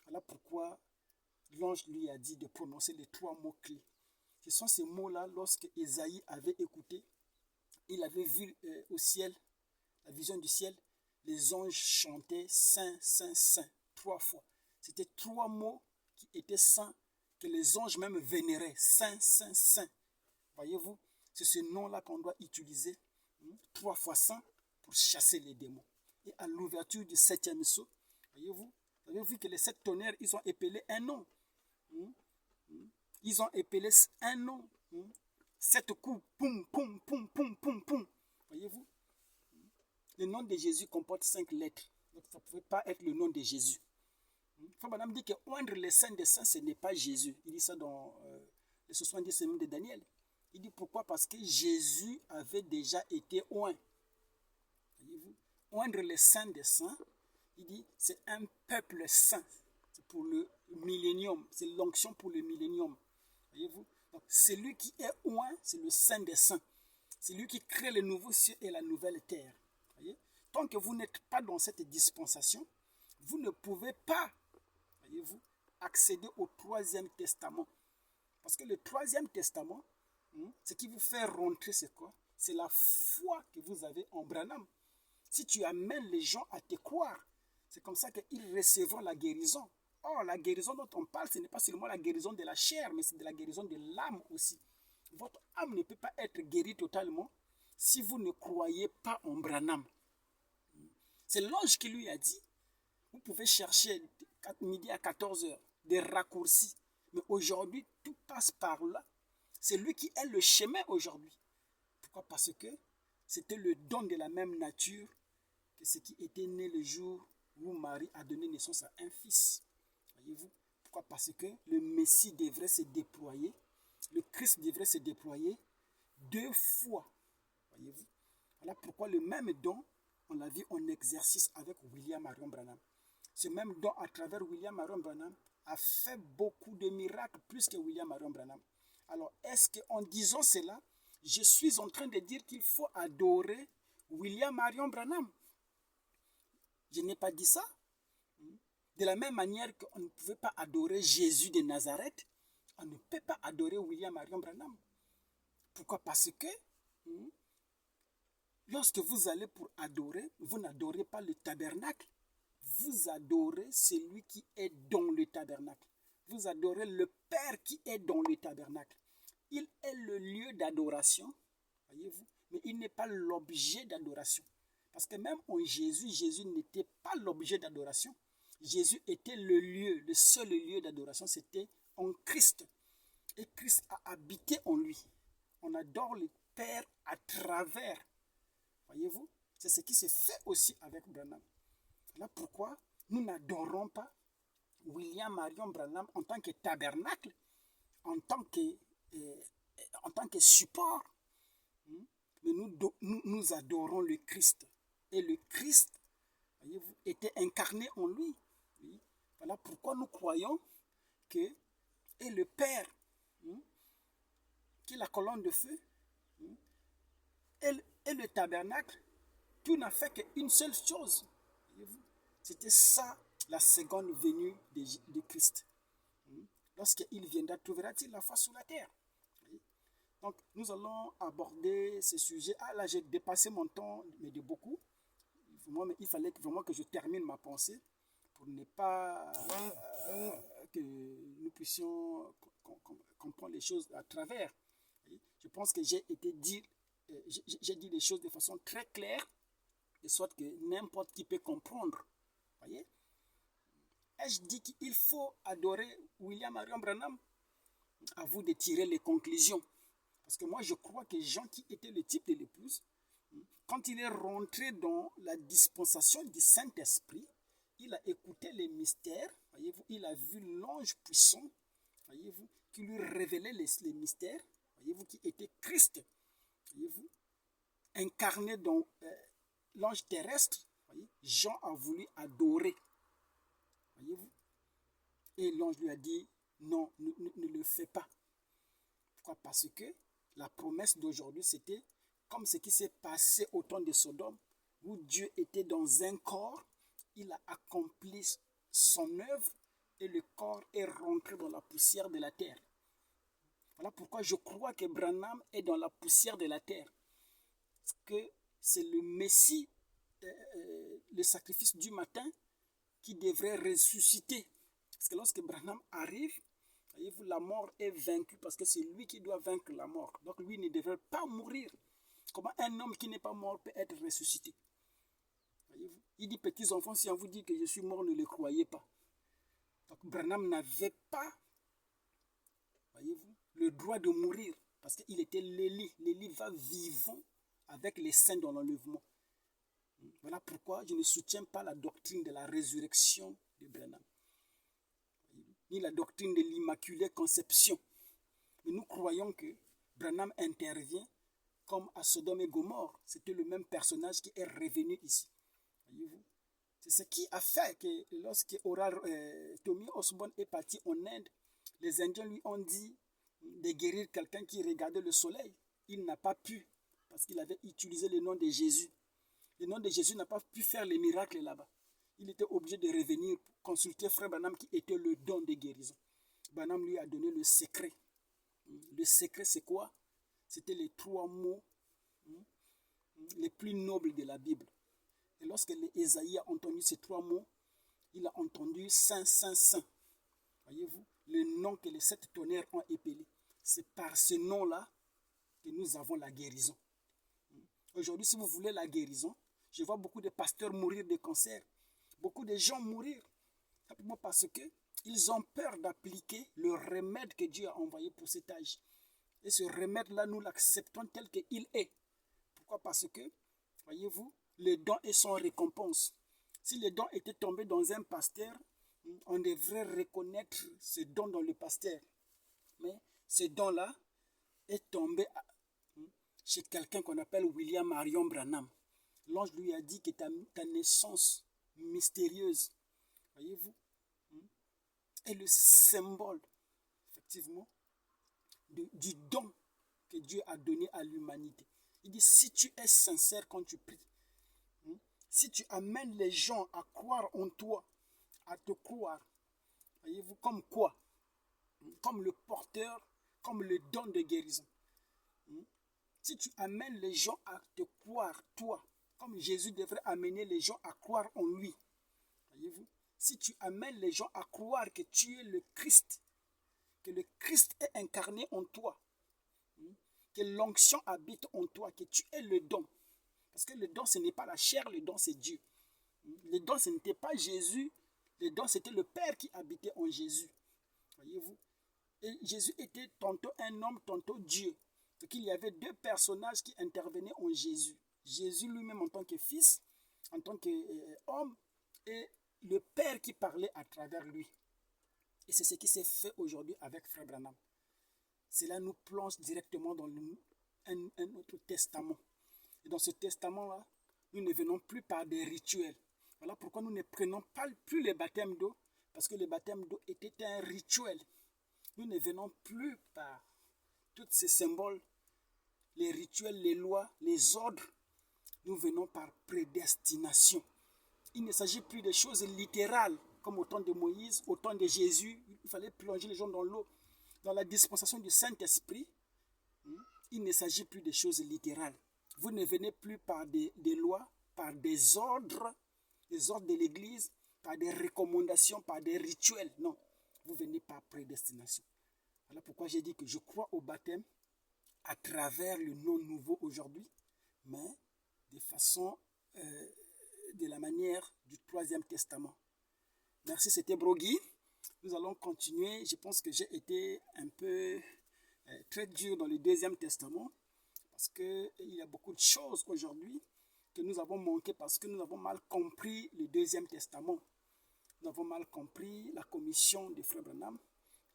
Voilà pourquoi l'ange lui a dit de prononcer les 3 mots clés. Ce sont ces mots-là, lorsque Ésaïe avait écouté, il avait vu au ciel, la vision du ciel, les anges chantaient Saint, Saint, Saint, 3 fois. C'était 3 mots qui étaient saints, que les anges même vénéraient. Saint, Saint, Saint. Voyez-vous, c'est ce nom-là qu'on doit utiliser 3 fois saint pour chasser les démons. Et à l'ouverture du 7e sceau, voyez-vous, vous avez vu que les 7 tonnerres, ils ont épelé un nom. Ils ont épelé un nom. 7 coups, poum, poum, poum, poum, poum, poum. Voyez-vous? Le nom de Jésus comporte 5 lettres. Donc ça ne pouvait pas être le nom de Jésus. Frère Branham dit que oindre les saints des saints, ce n'est pas Jésus. Il dit ça dans les 70 semaines de Daniel. Il dit pourquoi? Parce que Jésus avait déjà été oint. Voyez-vous? Oindre les saints des saints, il dit c'est un peuple saint. C'est pour le millénium. C'est l'onction pour le millénium. Voyez-vous? Donc, celui qui est oint, c'est le saint des saints. C'est lui qui crée le nouveau ciel et la nouvelle terre. Voyez? Tant que vous n'êtes pas dans cette dispensation, vous ne pouvez pas, voyez-vous, accéder au 3e testament. Parce que le 3e testament, ce qui vous fait rentrer, c'est quoi? C'est la foi que vous avez en Branham. Si tu amènes les gens à te croire, c'est comme ça qu'ils recevront la guérison. Or, la guérison dont on parle, ce n'est pas seulement la guérison de la chair, mais c'est de la guérison de l'âme aussi. Votre âme ne peut pas être guérie totalement si vous ne croyez pas en Branham. C'est l'ange qui lui a dit, vous pouvez chercher midi à 14h des raccourcis, mais aujourd'hui, tout passe par là. C'est lui qui est le chemin aujourd'hui. Pourquoi? Parce que c'était le don de la même nature que ce qui était né le jour où Marie a donné naissance à un fils. Voyez-vous? Pourquoi? Parce que le Messie devrait se déployer, le Christ devrait se déployer 2 fois. Voyez-vous? Voilà pourquoi le même don, on l'a vu en exercice avec William Marion Branham. Ce même don, à travers William Marion Branham, a fait beaucoup de miracles, plus que William Marion Branham. Alors, est-ce qu'en disant cela, je suis en train de dire qu'il faut adorer William Marion Branham? Je n'ai pas dit ça. De la même manière qu'on ne pouvait pas adorer Jésus de Nazareth, on ne peut pas adorer William Marion Branham. Pourquoi? Parce que lorsque vous allez pour adorer, vous n'adorez pas le tabernacle. Vous adorez celui qui est dans le tabernacle. Vous adorez le Père qui est dans le tabernacle. Il est le lieu d'adoration, voyez-vous, mais il n'est pas l'objet d'adoration. Parce que même en Jésus, Jésus n'était pas l'objet d'adoration. Jésus était le lieu, le seul lieu d'adoration, c'était en Christ. Et Christ a habité en lui. On adore le Père à travers. Voyez-vous, c'est ce qui s'est fait aussi avec Branham. Voilà pourquoi nous n'adorons pas William Marion Branham en tant que tabernacle, en tant que support. Mais nous adorons le Christ. Et le Christ, voyez-vous, était incarné en lui. Oui. Voilà pourquoi nous croyons que et le Père, qui est la colonne de feu, et le tabernacle, tout n'a fait qu'une seule chose. C'était ça, la seconde venue de Christ. Lorsqu'il viendra, trouvera-t-il la foi sur la terre? Donc, nous allons aborder ce sujet. Ah, là, j'ai dépassé mon temps, mais de beaucoup. Il fallait vraiment que je termine ma pensée pour ne pas que nous puissions comprendre les choses à travers. Je pense que j'ai dit les choses de façon très claire, de sorte que n'importe qui peut comprendre. Voyez? Ai-je dit qu'il faut adorer William Marion Branham? À vous de tirer les conclusions. Parce que moi, je crois que Jean, qui était le type de l'épouse, quand il est rentré dans la dispensation du Saint-Esprit, il a écouté les mystères, voyez-vous, il a vu l'ange puissant, voyez-vous, qui lui révélait les mystères, voyez-vous, qui était Christ, voyez-vous, incarné dans l'ange terrestre. Voyez, Jean a voulu adorer, voyez-vous, et l'ange lui a dit, non, ne le fais pas. Pourquoi? Parce que la promesse d'aujourd'hui, c'était comme ce qui s'est passé au temps de Sodome, où Dieu était dans un corps, il a accompli son œuvre et le corps est rentré dans la poussière de la terre. Voilà pourquoi je crois que Branham est dans la poussière de la terre. Parce que c'est le Messie, le sacrifice du matin, qui devrait ressusciter. Parce que lorsque Branham arrive, voyez-vous, la mort est vaincue parce que c'est lui qui doit vaincre la mort. Donc lui ne devrait pas mourir. Comment un homme qui n'est pas mort peut être ressuscité? Voyez-vous? Il dit, petits enfants, si on vous dit que je suis mort, ne le croyez pas. Donc Branham n'avait pas, voyez-vous, le droit de mourir parce qu'il était l'Élie. L'Élie va vivant avec les saints dans l'enlèvement. Voilà pourquoi je ne soutiens pas la doctrine de la résurrection de Branham, ni la doctrine de l'immaculée conception. Mais nous croyons que Branham intervient comme à Sodome et Gomorrhe. C'était le même personnage qui est revenu ici. Voyez-vous? C'est ce qui a fait que lorsque Tommy Osborne est parti en Inde, les Indiens lui ont dit de guérir quelqu'un qui regardait le soleil. Il n'a pas pu parce qu'il avait utilisé le nom de Jésus. Le nom de Jésus n'a pas pu faire les miracles là-bas. Il était obligé de revenir consulter Frère Branham qui était le don de guérison. Branham lui a donné le secret. Le secret, c'est quoi? C'était les 3 mots les plus nobles de la Bible. Et lorsque Ésaïe a entendu ces 3 mots, il a entendu Saint, Saint, Saint. Voyez-vous, le nom que les 7 tonnerres ont épelé. C'est par ce nom-là que nous avons la guérison. Aujourd'hui, si vous voulez la guérison, je vois beaucoup de pasteurs mourir de cancer. Beaucoup de gens mourir simplement parce qu'ils ont peur d'appliquer le remède que Dieu a envoyé pour cet âge. Et ce remède-là, nous l'acceptons tel qu'il est. Pourquoi? Parce que, voyez-vous, le don est sans récompense. Si le don était tombé dans un pasteur, on devrait reconnaître ce don dans le pasteur. Mais ce don-là est tombé chez quelqu'un qu'on appelle William Marion Branham. L'ange lui a dit que ta naissance mystérieuse, voyez-vous, est le symbole, effectivement, du don que Dieu a donné à l'humanité. Il dit, si tu es sincère quand tu pries, si tu amènes les gens à croire en toi, à te croire, voyez-vous, comme quoi? Comme le porteur, comme le don de guérison. Si tu amènes les gens à te croire, toi, comme Jésus devrait amener les gens à croire en lui, voyez-vous, si tu amènes les gens à croire que tu es le Christ, que le Christ est incarné en toi, que l'onction habite en toi, que tu es le don. Parce que le don, ce n'est pas la chair, le don, c'est Dieu. Le don, ce n'était pas Jésus, le don, c'était le Père qui habitait en Jésus. Voyez-vous? Et Jésus était tantôt un homme, tantôt Dieu. Donc il y avait 2 personnages qui intervenaient en Jésus. Jésus lui-même en tant que fils, en tant qu'homme, et le Père qui parlait à travers lui. Et c'est ce qui s'est fait aujourd'hui avec Frère Branham. Cela nous plonge directement dans un autre testament. Et dans ce testament-là, nous ne venons plus par des rituels. Voilà pourquoi nous ne prenons plus le baptême d'eau, parce que le baptême d'eau était un rituel. Nous ne venons plus par tous ces symboles, les rituels, les lois, les ordres. Nous venons par prédestination. Il ne s'agit plus de choses littérales, comme au temps de Moïse, au temps de Jésus. Il fallait plonger les gens dans l'eau. Dans la dispensation du Saint-Esprit, il ne s'agit plus de choses littérales. Vous ne venez plus par des lois, par des ordres de l'Église, par des recommandations, par des rituels. Non. Vous venez par prédestination. Voilà pourquoi j'ai dit que je crois au baptême à travers le nom nouveau aujourd'hui, mais de la manière du Troisième Testament. Merci, c'était Brogui. Nous allons continuer. Je pense que j'ai été un peu très dur dans le Deuxième Testament parce qu'il y a beaucoup de choses aujourd'hui que nous avons manquées parce que nous avons mal compris le Deuxième Testament. Nous avons mal compris la commission de Frère Branham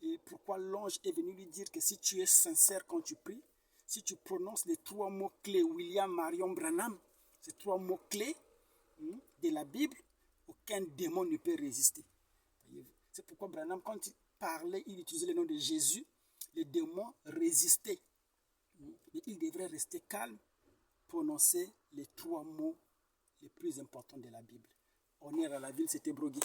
et pourquoi l'ange est venu lui dire que si tu es sincère quand tu pries, si tu prononces les 3 mots-clés William Marion Branham, ces 3 mots-clés de la Bible, aucun démon ne peut résister. C'est pourquoi Branham, quand il parlait, il utilisait le nom de Jésus, les démons résistaient. Mais il devrait rester calme, prononcer les 3 mots les plus importants de la Bible. Honneur à la ville, c'était Brogui.